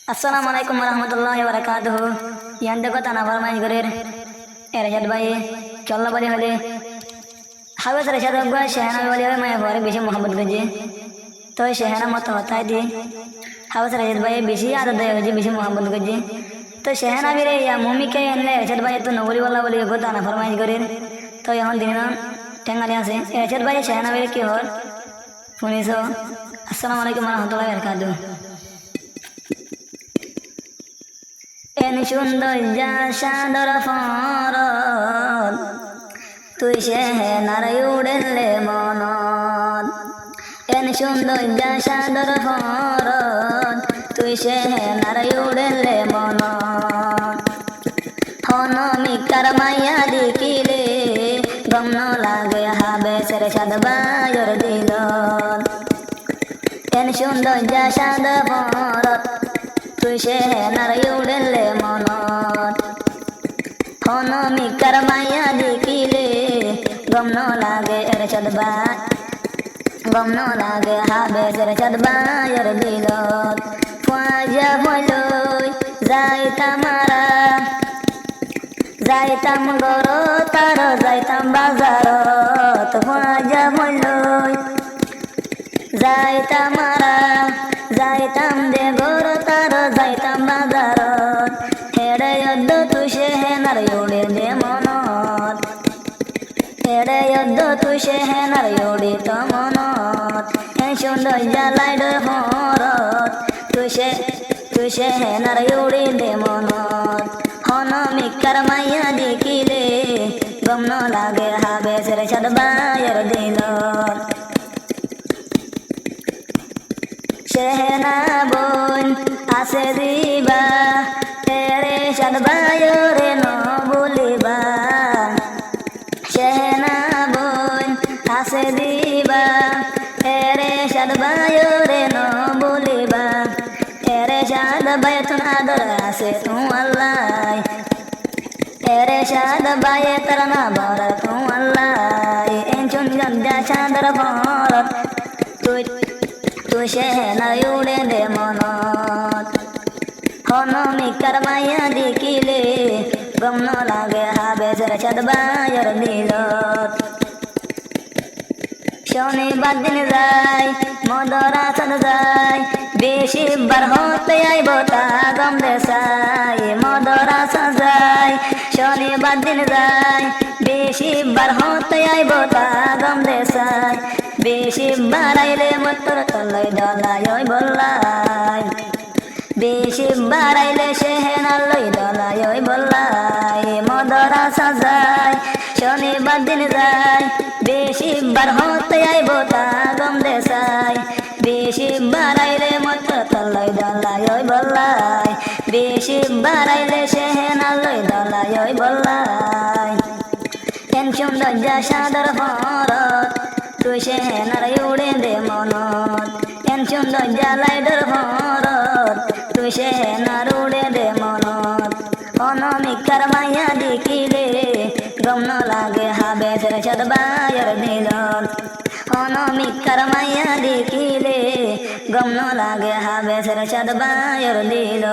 Assalamualaikum warahmatullahi wabarakatuh. Yang dekat anak farmai gerir. Erjad bayi. Challa bali hale. Hawa sare shada gwa shehna bali hale mai fare beshi mohammed gaji. तो शहना मत होता है दी how sir रजत भाई बेशी आदत है गजी बेशी मोहब्बत गजी तो शहना भी रे या मम्मी के इनले रजत भाई तो नवरी वाला बोली गोता ना फरमाइश करें तो यहाँ दिन ना टेंगालिया से रजत भाई शहना भी की और पुनिसो अस्सलाम वालेकुम warahmatullahi wabarakatuh en সুন্দর যা সাদর ফরদ তুই শহনার উড়েলে মনত en সুন্দর যা সাদর ফরদ তুই শহনার উড়েলে মনত হনমিকার মাইয়া দেখিলে গম লাগে হবে সেরে সাদ বায়র দিল en সুন্দর যা সাদর ফরদ তুই শহনার উড়েলে মনত হনমিকার মাইয়া দেখিলে গম লাগে এর সাদ গম লাগে হবে সেরে সাদ বায়র দিল ফাজা বলই যাইতাম গর তার যাইতাম বাজারত ফাজা বলই যাইতাম দে গর তার যাইতাম বাজারত হেড়ে যদ্দ তুই শহনার উড়ে দে মনত হেড়ে যদ্দ তুই শহনার উড়ে তো মনত এই সুন্দর জ্বালাইড হরত তুই শহনার উড়ে দে মনত হনমিকার মাইয়া দেখিলে গম লাগে হবে সেরে সাদ বায়র দিল শহনা বোন আসে দিবা তেরে সাদ বায়রে ন বলিবা শহনা বোন আসে দিবা তেরে সাদ বায়রে ন বলিবা তেরে সাদ বায়তুন আদর আসে তু আল্লাহ তেরে সাদ বায়ে তরনা বর তু আল্লাহ এন চুন যা সাদর ফরত তুই শহনার উড়ে দে মনত হনমিকার মাইয়া দেখিলে গম লাগে হবে সেরে সাদ বায়র দিল শনিবার দিন যাই মদরাসন যাই বেশি বার হতে আইব তা গম দেশাই মদরাসন যাই শনিবার দিন যাই বেশি বার হতে আইব তা গম দেশাই বেশি বাড়াইলে মতর তলাই দলাই বললাই বেশি বাড়াইলে শহনার লই দলাই বললাই মদরাসা যায় শনিবার দিন যায় বেশি বার হতে আইব তা গম দেশাই বেশি বাড়াইলে মতর তলাই দলাই বললাই বেশি বাড়াইলে শহনার লই দলাই বললাই এন সুন্দর যা সাদর ফরত তুই শহনার উড়ে দে মনত এন সুন্দর জ্বালাইডর ফরত তুই শহনার উড়ে দে মনত হনমিকার মাইয়া দেখিলে গম লাগে হবে সেরে সাদ বায়র দিল হনমিকার মাইয়া দেখিলে গম লাগে হবে সেরে সাদ বায়র দিল